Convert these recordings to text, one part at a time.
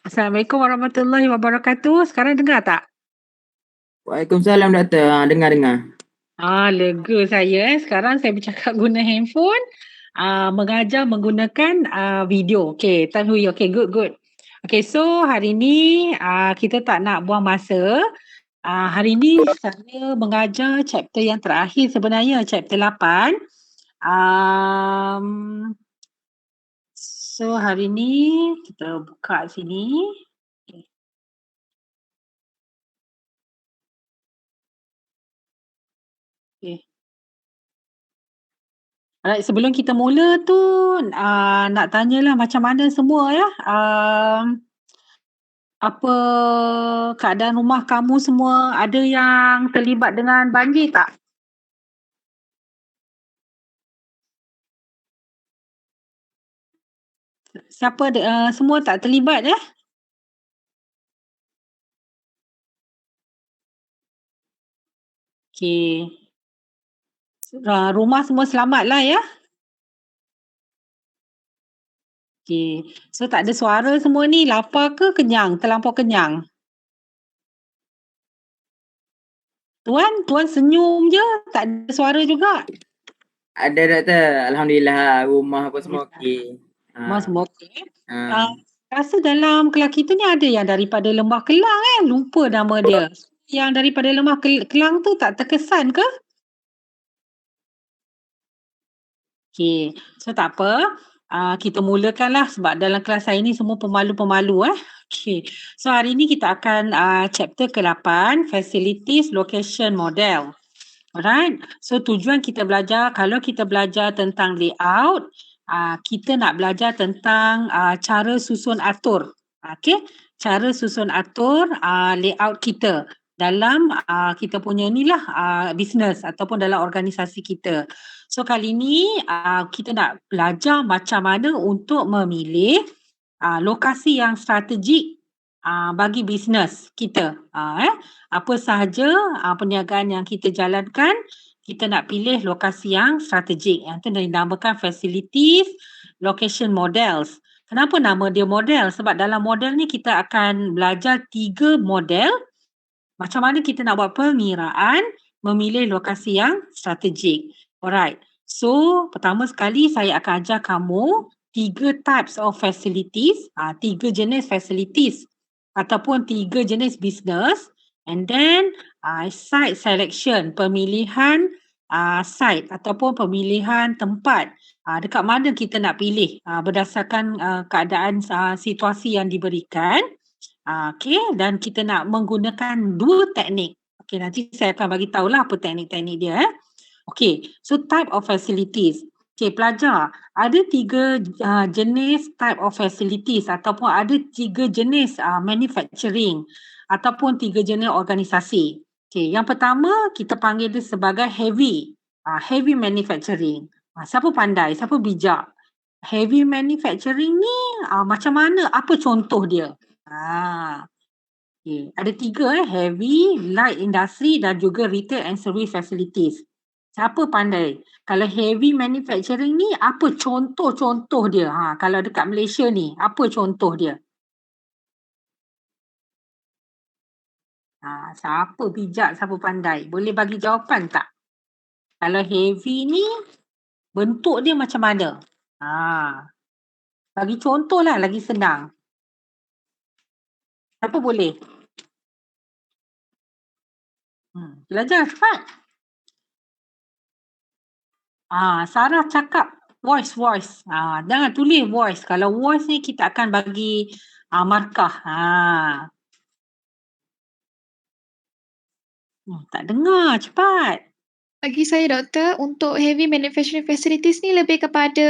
Assalamualaikum warahmatullahi wabarakatuh. Sekarang dengar tak? Waalaikumsalam doktor. Dengar. Lega saya. Sekarang saya bercakap guna handphone. Mengajar menggunakan video. Okay, time hui. Okay, good. Okay, so hari ni kita tak nak buang masa. Hari ni saya mengajar chapter yang terakhir sebenarnya, chapter 8. So hari ni kita buka sini. Okay. Alright, sebelum kita mula tu nak tanyalah macam mana semua ya. Apa keadaan rumah kamu semua, ada yang terlibat dengan banjir tak? Siapa semua tak terlibat ya? Okey. Rumah semua selamat lah ya? Okey. So tak ada suara semua ni, lapar ke kenyang? Terlampau kenyang? Tuan senyum je, tak ada suara juga. Ada doktor. Alhamdulillah rumah apa semua okey. Rumah semua okey. Rasa dalam kelas kita ni ada yang daripada Lembah Kelang lupa nama dia. Yang daripada Lembah Kelang tu tak terkesan ke? Okey, so tak apa. Kita mulakanlah sebab dalam kelas saya ni semua pemalu-pemalu Okey. So hari ni kita akan chapter ke-8, Facilities Location Model. Alright. So tujuan kita belajar, kalau kita belajar tentang layout, kita nak belajar tentang cara susun atur. Okey, cara susun atur layout kita dalam kita punya inilah business ataupun dalam organisasi kita. So kali ni kita nak belajar macam mana untuk memilih lokasi yang strategik bagi bisnes kita. Apa sahaja perniagaan yang kita jalankan, kita nak pilih lokasi yang strategik. Yang itu dinamakan facilities location models. Kenapa nama dia model? Sebab dalam model ni kita akan belajar 3 model macam mana kita nak buat pengiraan memilih lokasi yang strategik. Alright. So, pertama sekali saya akan ajar kamu 3 types of facilities, 3 jenis facilities ataupun 3 jenis business, and then site selection, pemilihan site ataupun pemilihan tempat. Dekat mana kita nak pilih berdasarkan keadaan situasi yang diberikan. Okey, dan kita nak menggunakan 2 teknik. Okey, nanti saya akan bagi tahulah apa teknik-teknik dia. Okey, so type of facilities. Okey, pelajar, ada 3 jenis type of facilities ataupun ada 3 jenis manufacturing ataupun 3 jenis organisasi. Okey, yang pertama kita panggil dia sebagai heavy manufacturing. Siapa pandai, siapa bijak? Heavy manufacturing ni macam mana? Apa contoh dia? Okay. Ada 3 heavy, light industry dan juga retail and service facilities. Siapa pandai? Kalau heavy manufacturing ni apa contoh-contoh dia? Kalau dekat Malaysia ni, apa contoh dia? Siapa bijak, siapa pandai? Boleh bagi jawapan tak? Kalau heavy ni bentuk dia macam mana? Bagi contoh lah, lagi senang. Siapa boleh? Belajar cepat. Sarah cakap voice. Jangan tulis voice. Kalau voice ni kita akan bagi markah. Tak dengar, cepat. Bagi saya doktor, untuk heavy manufacturing facilities ni lebih kepada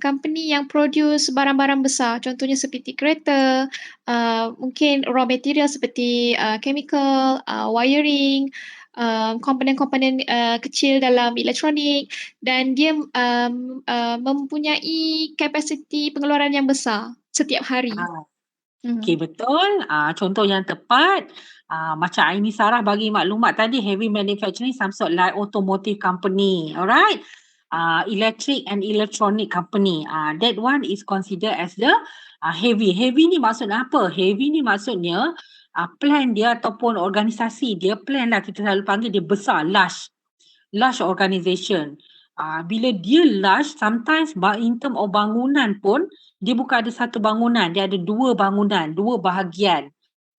company yang produce barang-barang besar. Contohnya seperti kereta, mungkin raw material seperti chemical, wiring, komponen-komponen kecil dalam elektronik, dan dia mempunyai kapasiti pengeluaran yang besar setiap hari. Okey, betul. Contoh yang tepat. Macam Aini Sarah bagi maklumat tadi, heavy manufacturing some sort like automotive company. Alright. electric and electronic company. That one is considered as the heavy. Heavy ni maksudnya apa? Heavy ni maksudnya plan dia ataupun organisasi dia, plan lah kita selalu panggil dia besar, large organisation. Bila dia large, sometimes in term of bangunan pun dia bukan ada satu bangunan, dia ada dua bangunan, dua bahagian.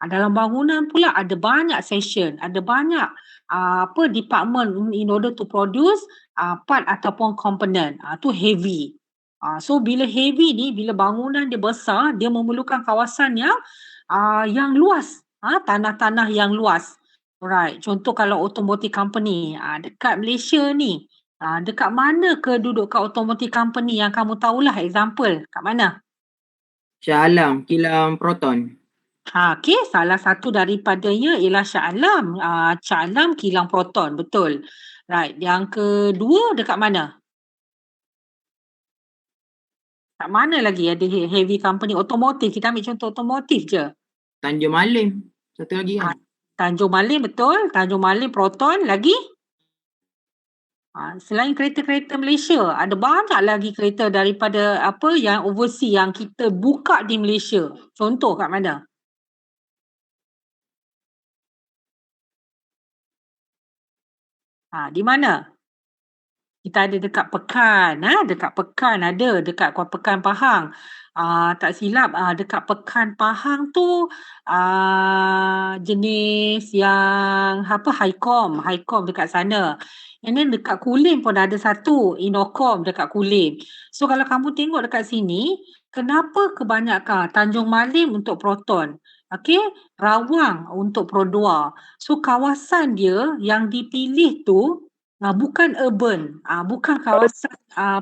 Dalam bangunan pula ada banyak section, ada banyak department in order to produce part ataupun komponen. Tu heavy. So bila heavy ni, bila bangunan dia besar, dia memerlukan kawasan yang luas, tanah-tanah yang luas. Alright, contoh kalau automotive company dekat Malaysia ni, dekat mana kedudukan automotive company yang kamu tahulah, example kat mana? Shah Alam, kilang Proton. Okey, salah satu daripadanya ialah Shah Alam. Shah Alam kilang Proton, betul. Right, yang kedua dekat mana? Kat mana lagi ada heavy company automotive? Kita ambil contoh automotive je. Tanjung Malim. Satu lagi kan? Tanjung Malim, betul. Tanjung Malim, Proton, lagi? Selain kereta-kereta Malaysia, ada banyak lagi kereta daripada yang overseas yang kita buka di Malaysia. Contoh kat mana? Di mana? Kita ada dekat Pekan, dekat Pekan ada, dekat Pekan Pahang. Tak silap dekat Pekan Pahang tu jenis yang Highcom dekat sana. And then dekat Kulim pun ada satu, Inocom dekat Kulim. So kalau kamu tengok dekat sini, kenapa kebanyakan Tanjung Malim untuk Proton? Okey, Rawang untuk Pro 2. So kawasan dia yang dipilih tu bukan urban, bukan kawasan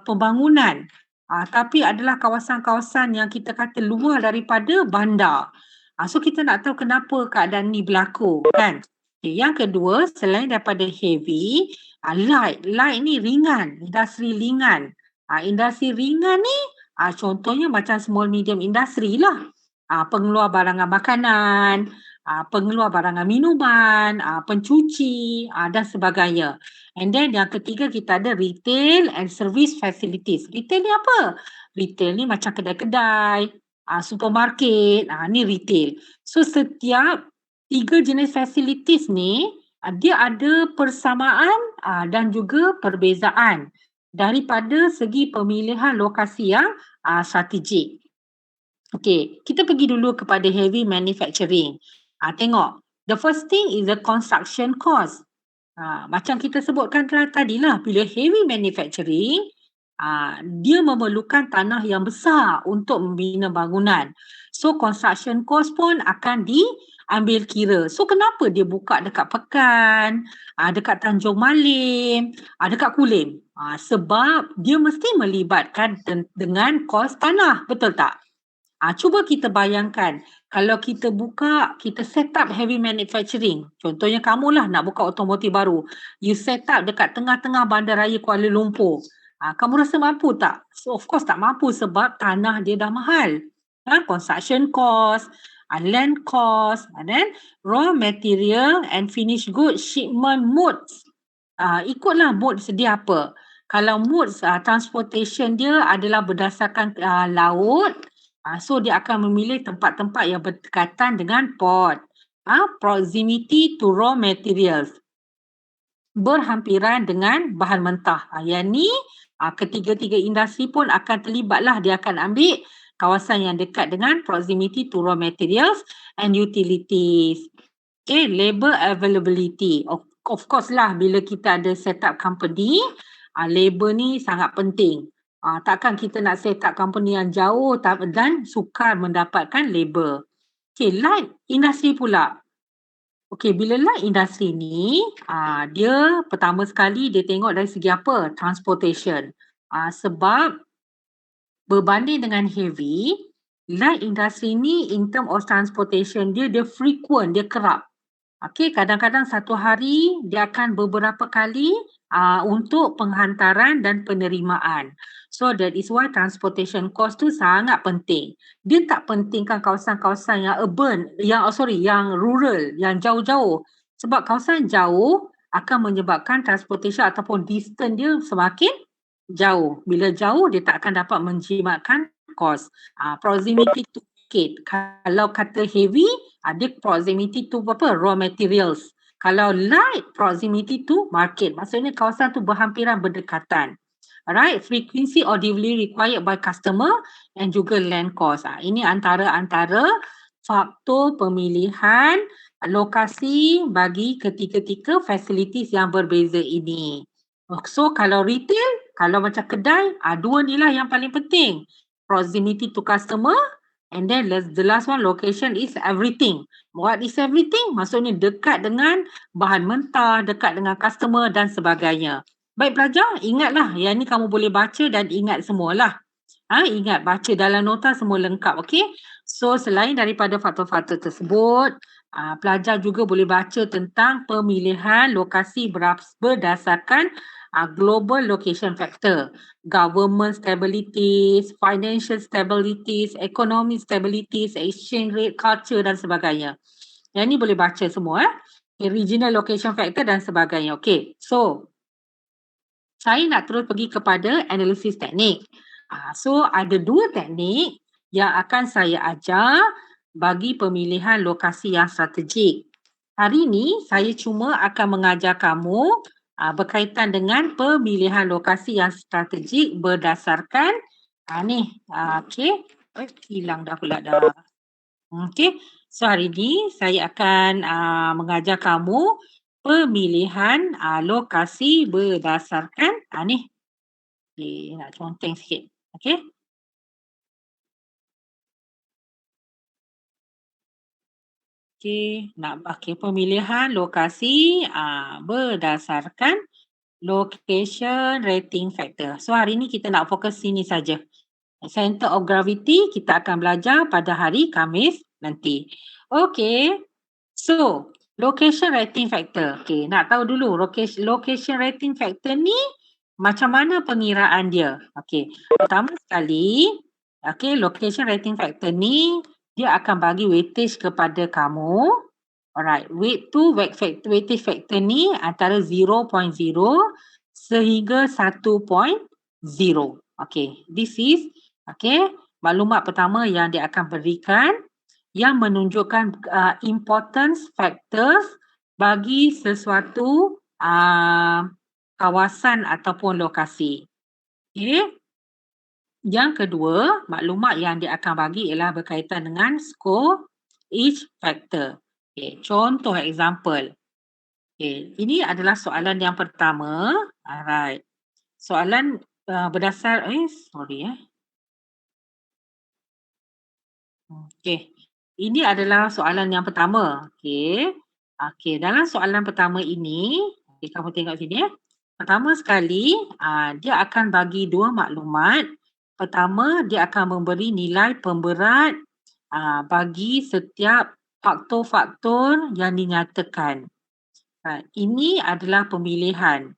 pembangunan, tapi adalah kawasan-kawasan yang kita kata luar daripada bandar. So kita nak tahu kenapa keadaan ni berlaku, kan? Okay, yang kedua, selain daripada heavy, light ni ringan, industri ringan. Industri ringan ni contohnya macam small medium industry lah. Pengeluar barangan makanan, pengeluar barangan minuman, pencuci dan sebagainya. And then yang ketiga kita ada retail and service facilities. Retail ni apa? Retail ni macam kedai-kedai, supermarket, ni retail. So setiap tiga jenis facilities ni dia ada persamaan dan juga perbezaan daripada segi pemilihan lokasi yang strategik. Okay, kita pergi dulu kepada heavy manufacturing. Tengok, the first thing is the construction cost. Macam kita sebutkan tadi lah, bila heavy manufacturing, dia memerlukan tanah yang besar untuk membina bangunan. So construction cost pun akan diambil kira. So kenapa dia buka dekat Pekan, dekat Tanjung Malim, dekat Kulim? Sebab dia mesti melibatkan dengan kos tanah, betul tak? Cuba kita bayangkan, kalau kita set up heavy manufacturing, contohnya kamulah nak buka otomotif baru, you set up dekat tengah-tengah bandaraya Kuala Lumpur. Kamu rasa mampu tak? So of course tak mampu sebab tanah dia dah mahal. Construction cost, land cost, and then raw material and finished goods shipment modes. Ikutlah mode sedia apa. Kalau modes transportation dia adalah berdasarkan laut, so dia akan memilih tempat-tempat yang berdekatan dengan port. Proximity to raw materials. Berhampiran dengan bahan mentah. Yang ni ketiga-tiga industri pun akan terlibatlah. Dia akan ambil kawasan yang dekat dengan proximity to raw materials and utilities. Okay, labor availability. Of course lah bila kita ada set up company, labor ni sangat penting. Takkan kita nak set up company yang jauh dan sukar mendapatkan labor. Okay, light industry pula. Okay, bila light industry ni, dia pertama sekali dia tengok dari segi apa? Transportation. Sebab berbanding dengan heavy, light industry ni in term of transportation dia frequent, dia kerap. Okay, kadang-kadang satu hari dia akan beberapa kali untuk penghantaran dan penerimaan. So that is why transportation cost tu sangat penting. Dia tak pentingkan kawasan-kawasan yang urban, yang rural, yang jauh-jauh. Sebab kawasan jauh akan menyebabkan transportation ataupun distance dia semakin jauh. Bila jauh, dia tak akan dapat menjimatkan kos. Proximity to market. Kalau kata heavy, ada proximity to apa? Raw materials. Kalau light, proximity to market. Maksudnya kawasan tu berhampiran berdekatan. Alright, frequency or delivery required by customer and juga land cost. Ini antara faktor pemilihan lokasi bagi ketiga-tiga facilities yang berbeza ini. So kalau retail, kalau macam kedai, dua ni lah yang paling penting. Proximity to customer and then the last one, location is everything. What is everything? Maksudnya dekat dengan bahan mentah, dekat dengan customer dan sebagainya. Baik pelajar, ingatlah yang ni kamu boleh baca dan ingat semualah. Ingat baca dalam nota semua lengkap, okey? So selain daripada faktor-faktor tersebut, pelajar juga boleh baca tentang pemilihan lokasi berdasarkan global location factor, government stabilities, financial stabilities, economic stabilities, exchange rate, culture dan sebagainya. Yang ni boleh baca semua, regional location factor dan sebagainya. Okey, so saya nak terus pergi kepada analisis teknik. So ada dua teknik yang akan saya ajar bagi pemilihan lokasi yang strategik. Hari ini saya cuma akan mengajar kamu berkaitan dengan pemilihan lokasi yang strategik berdasarkan okey. Hilang dah pula dah. Okey. So hari ini saya akan mengajar kamu pemilihan lokasi berdasarkan okey, nak conteng sikit. Okey. Okey, pemilihan lokasi berdasarkan location rating factor. So hari ni kita nak fokus sini saja. Center of gravity kita akan belajar pada hari Khamis nanti. Okey. So, location rating factor. Okey, nak tahu dulu location rating factor ni macam mana pengiraan dia? Okey, pertama sekali, location rating factor ni dia akan bagi weightage kepada kamu. Alright, weightage factor ni antara 0.0 sehingga 1.0. Okey, this is maklumat pertama yang dia akan berikan yang menunjukkan importance factors bagi sesuatu kawasan ataupun lokasi. Okey. Yang kedua, maklumat yang dia akan bagi ialah berkaitan dengan score each factor. Okey, contoh example. Okey, ini adalah soalan yang pertama. Alright. Soalan berdasar Okey. Ini adalah soalan yang pertama. Okey. Okey, dalam soalan pertama ini, kamu tengok sini . Pertama sekali, dia akan bagi dua maklumat. Pertama, dia akan memberi nilai pemberat bagi setiap faktor-faktor yang dinyatakan. Ini adalah pemilihan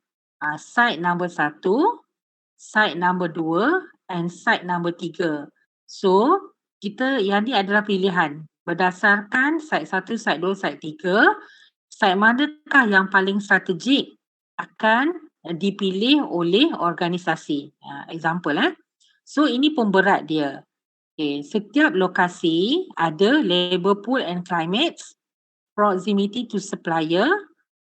site nombor 1, site nombor 2 and site nombor 3. So, yang ni adalah pilihan berdasarkan site 1, site 2, site 3. Site manakah yang paling strategik akan dipilih oleh organisasi. Example So ini pemberat dia. Okay. Setiap lokasi ada labor pool and climates, proximity to supplier,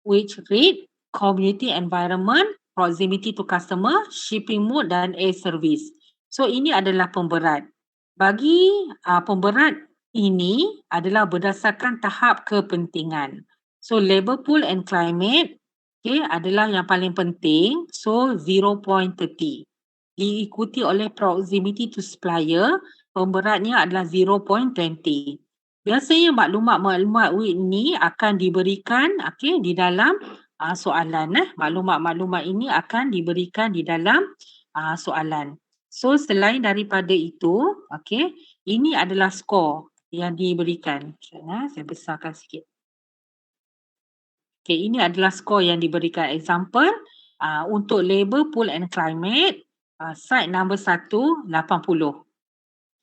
wage rate, community environment, proximity to customer, shipping mode dan air service. So ini adalah pemberat. Bagi pemberat ini adalah berdasarkan tahap kepentingan. So labor pool and climate adalah yang paling penting. So 0.30. Diikuti oleh proximity to supplier, pemberatnya adalah 0.20. Biasanya maklumat-maklumat ini akan diberikan di dalam soalan. Maklumat-maklumat ini akan diberikan di dalam soalan. So selain daripada itu, ini adalah skor yang diberikan. Saya besarkan sikit. Ini adalah skor yang diberikan. Example, untuk labor pool and climate, site nombor 1, 80.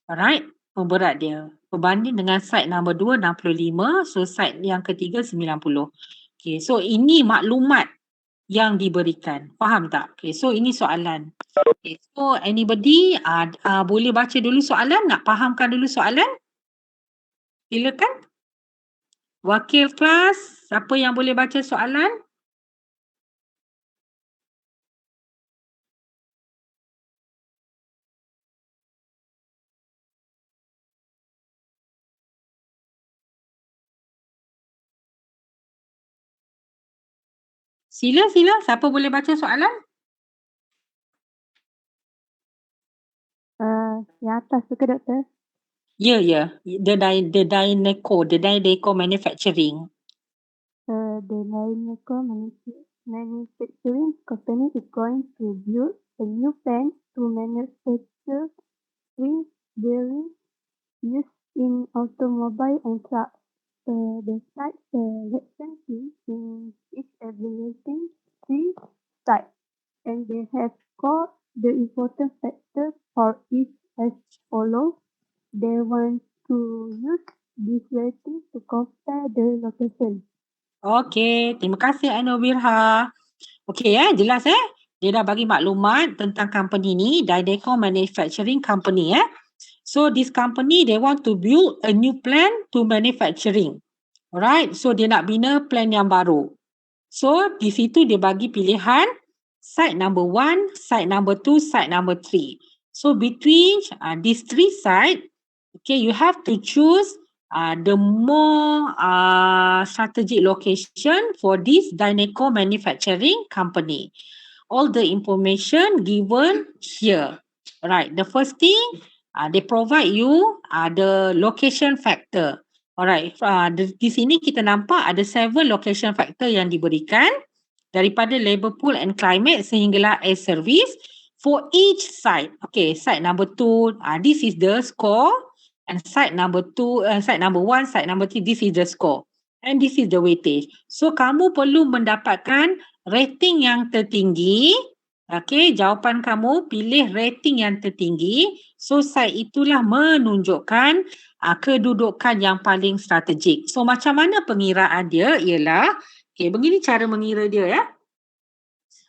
Alright, pemberat dia. Berbanding dengan site nombor 2, 65. So, site yang ketiga, 90. So ini maklumat yang diberikan. Faham tak? Okay, so ini soalan. Okay, so anybody boleh baca dulu soalan? Nak fahamkan dulu soalan? Silakan. Wakil kelas, siapa yang boleh baca soalan? Sila. Siapa boleh baca soalan? Yang atas tu ke doktor? Ya. The Dyneco Manufacturing. The Dyneco Manufacturing Company is going to build a new plant to manufacture wing bearings used in automobile and trucks. The site selection team is evaluating 3 sites, and they have scored the important factors for each as follows. They want to use this rating to compare the location. Okey, terima kasih Anurwirha. Okey jelas Dia dah bagi maklumat tentang company ni, Dyneco Manufacturing Company So this company they want to build a new plant to manufacturing. Alright, so dia nak bina plant yang baru. So di situ dia bagi pilihan site number 1, site number 2, site number 3. So between these 3 sites, okay, you have to choose the more strategic location for this Dyneco Manufacturing Company. All the information given here. Right, the first thing, they provide you the location factor. Alright, di sini kita nampak ada 7 location factor yang diberikan daripada labour pool and climate sehinggalah air service for each site. Okay, site number 2, this is the score, and site number 2, site number 1, site number 3, this is the score. And this is the weightage. So, kamu perlu mendapatkan rating yang tertinggi. Okay, jawapan kamu pilih rating yang tertinggi. So, site itulah menunjukkan kedudukan yang paling strategik. So, macam mana pengiraan dia ialah, okay, begini cara mengira dia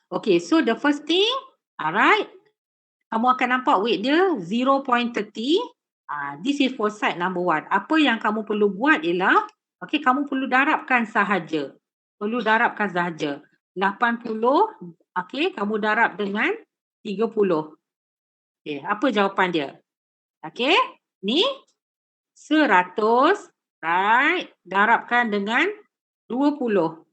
Okay, so the first thing, alright, kamu akan nampak weight dia 0.30. This is for site number 1. Apa yang kamu perlu buat ialah, okay, kamu perlu darabkan sahaja. 80, okay, kamu darab dengan 30. Okay, apa jawapan dia? Okay, ni 100, right, darabkan dengan 20.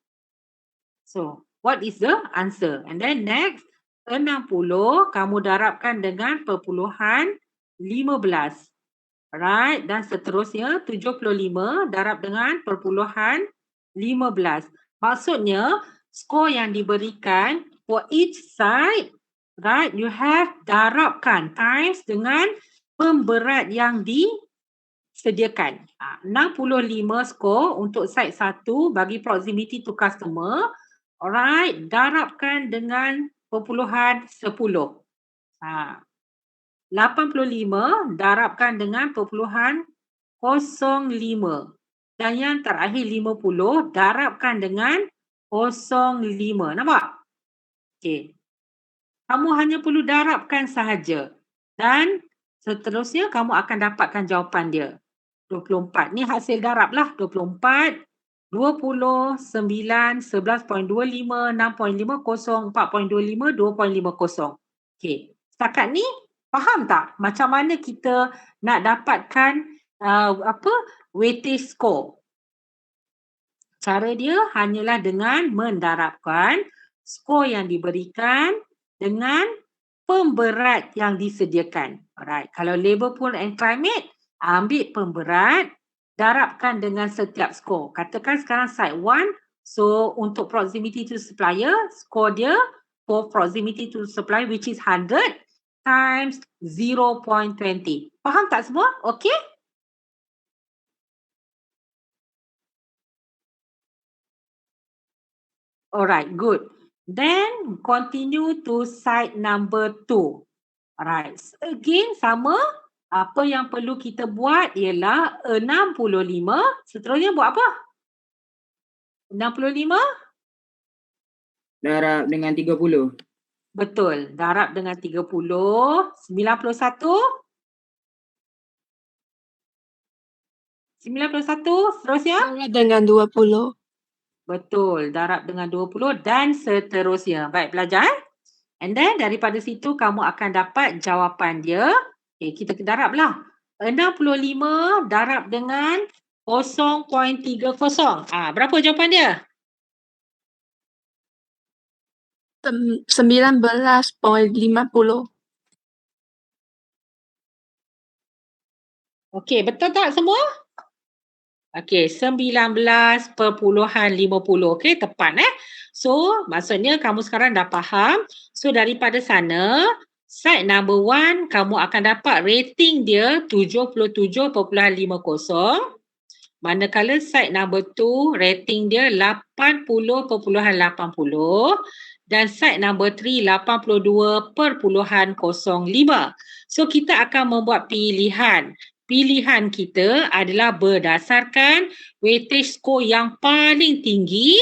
So, what is the answer? And then next, 60 kamu darabkan dengan perpuluhan 15. Right, dan seterusnya 75 darab dengan perpuluhan 15. Maksudnya, skor yang diberikan for each side, right, you have darabkan times dengan pemberat yang disediakan. 65 skor untuk side 1 bagi proximity to customer. Alright, darabkan dengan perpuluhan 10. 85 darabkan dengan perpuluhan 05. Dan yang terakhir 50 darabkan dengan 05. Nampak? Okey. Kamu hanya perlu darabkan sahaja. Dan seterusnya kamu akan dapatkan jawapan dia. 24. Ni hasil darab lah. 24, 20, 9, 11.25, 6.50, 4.25, 2.50. Okey. Setakat ni faham tak macam mana kita nak dapatkan weightage score? Cara dia hanyalah dengan mendarabkan skor yang diberikan dengan pemberat yang disediakan. Alright, kalau labour pool and climate, ambil pemberat, darabkan dengan setiap skor. Katakan sekarang site 1, so untuk proximity to supplier, skor dia for proximity to supplier which is 100 times 0.20. Faham tak semua? Okay? Alright, good. Then continue to site number 2. Alright, again sama. Apa yang perlu kita buat ialah 65. Seterusnya buat apa? 65 darab dengan 30. Betul. Darab dengan 30. 91. 91. Seterusnya. Darab dengan 20. Betul. Darab dengan 20 dan seterusnya. Baik, belajar. And then daripada situ kamu akan dapat jawapan dia. Okay, kita darablah. 65 darab dengan 0.30. Berapa jawapan dia? 19.50. Okey, betul tak semua? Okey, 19.50. Okey, tepat So, maksudnya kamu sekarang dah faham. So, daripada sana, side number 1 kamu akan dapat rating dia 77.50. Manakala side number 2 rating dia 80.80 dan side number 3 82.05. So kita akan membuat pilihan. Pilihan kita adalah berdasarkan weightage score yang paling tinggi,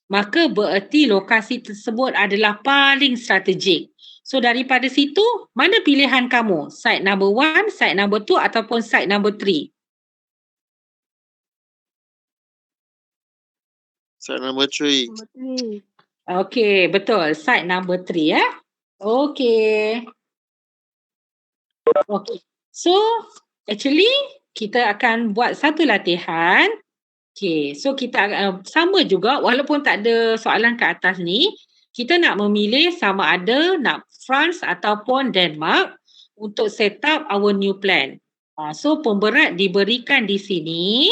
maka bererti lokasi tersebut adalah paling strategik. So daripada situ, mana pilihan kamu? Side number 1, side number 2 ataupun side number 3? Side number 3. Number 3. Okey, betul. Side number 3 Okey. Okey. So, actually kita akan buat satu latihan. Okey, so kita sama juga walaupun tak ada soalan kat atas ni, kita nak memilih sama ada nak France ataupun Denmark untuk set up our new plan. So pemberat diberikan di sini.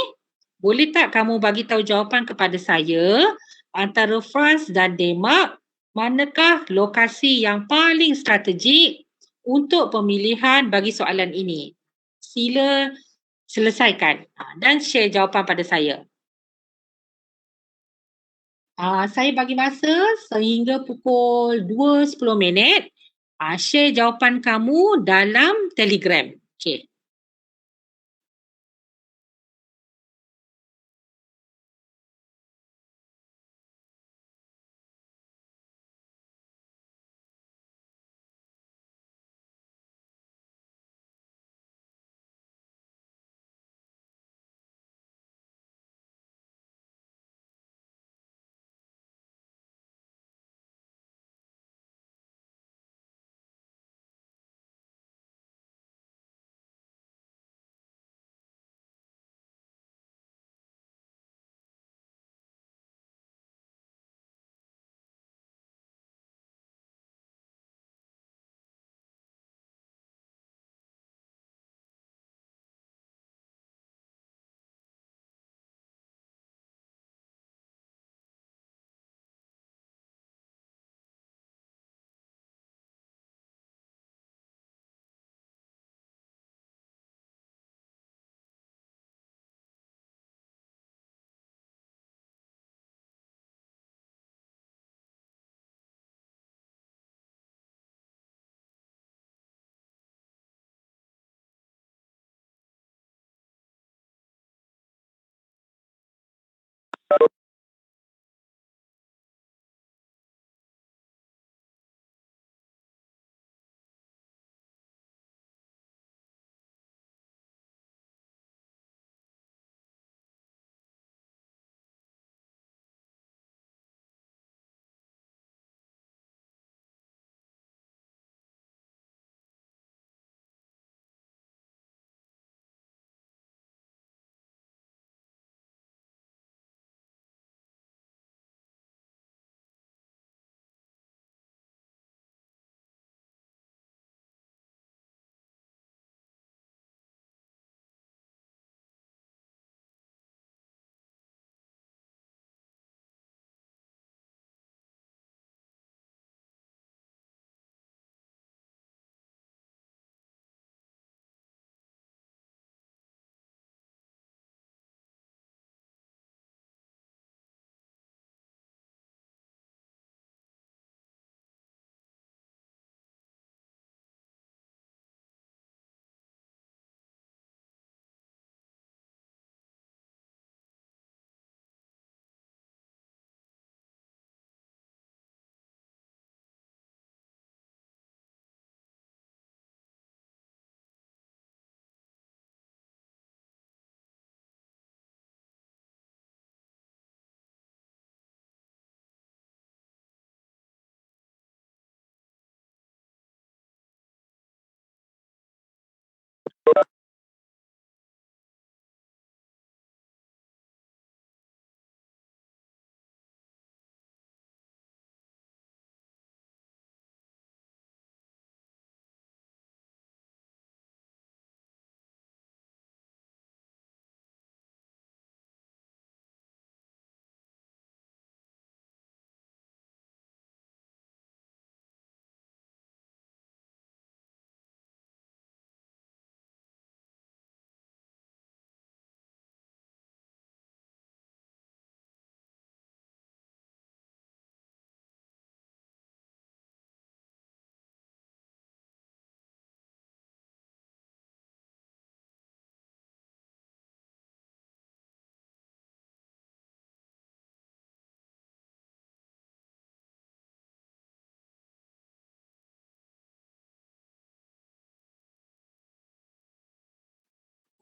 Boleh tak kamu bagi tahu jawapan kepada saya antara France dan Denmark, manakah lokasi yang paling strategik untuk pemilihan bagi soalan ini? Sila selesaikan dan share jawapan pada saya. Saya bagi masa sehingga pukul 2.10. Share jawapan kamu dalam Telegram. Okey.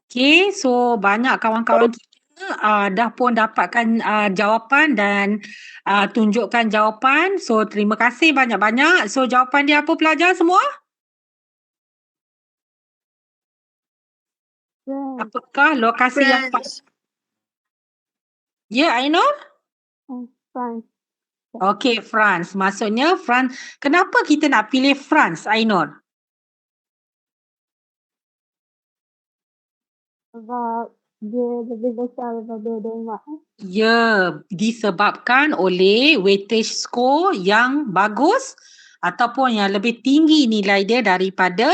Okay, so banyak kawan-kawan kita dah pun dapatkan jawapan dan tunjukkan jawapan. So terima kasih banyak-banyak. So jawapan dia apa pelajar semua? France Apakah lokasi yang France. Ya, Ainur? and France. Okay, France. Maksudnya France. Kenapa kita nak pilih France, Ainur? Sebab dia lebih besar daripada Denmark. Ya, disebabkan oleh weightage score yang bagus ataupun yang lebih tinggi nilai dia daripada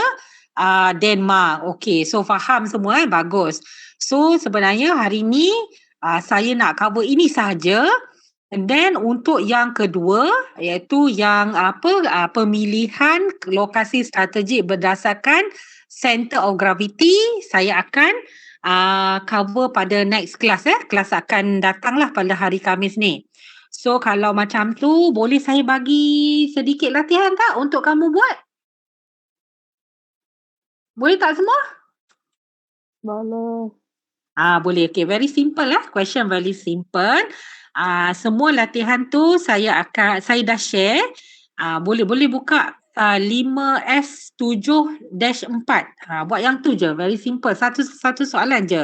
Denmark. Okey, so faham semua bagus. So sebenarnya hari ni saya nak cover ini sahaja. And then untuk yang kedua iaitu yang pemilihan lokasi strategik berdasarkan center of gravity, saya akan cover pada next class kelas akan datanglah pada hari Khamis ni. So kalau macam tu boleh saya bagi sedikit latihan tak untuk kamu buat? Boleh tak semua? Boleh. Boleh. Okay, very simple question very simple. Semua latihan tu saya dah share. Boleh buka 5S7-4. Buat yang tu je, very simple. Satu soalan je.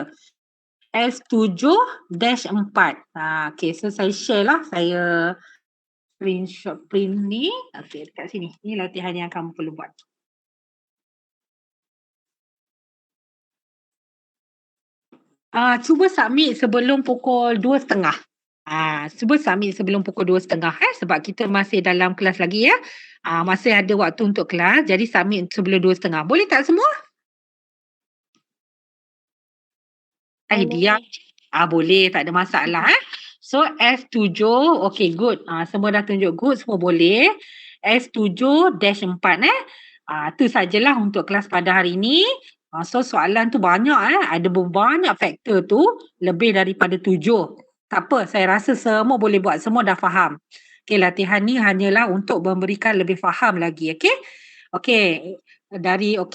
S7-4. Okay, so saya share lah. Saya screenshot print ni. Okay, dekat sini. Ni latihan yang kamu perlu buat. Cuba submit sebelum pukul 2.30. Cuba submit sebelum pukul 2.30 sebab kita masih dalam kelas lagi ya. Masih ada waktu untuk kelas, jadi submit sebelum 2.30. Boleh tak semua? Dia. Boleh, tak ada masalah So S7, okay good. Semua dah tunjuk good, semua boleh. S7-4 tu sajalah untuk kelas pada hari ini. So soalan tu banyak ada banyak faktor tu, lebih daripada 7. Tak apa, saya rasa semua boleh buat, semua dah faham. Okay, latihan ni hanyalah untuk memberikan lebih faham lagi, okay,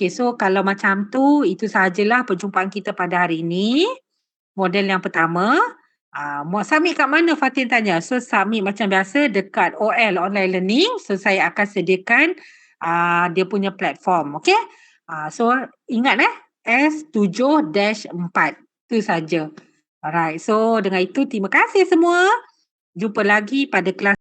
so kalau macam tu, itu sahajalah perjumpaan kita pada hari ini. Model yang pertama, mau submit kat mana Fatin tanya? So submit macam biasa dekat OL Online Learning. So saya akan sediakan dia punya platform, okay? So ingat S7-4 itu saja. Alright, so dengan itu terima kasih semua. Jumpa lagi pada kelas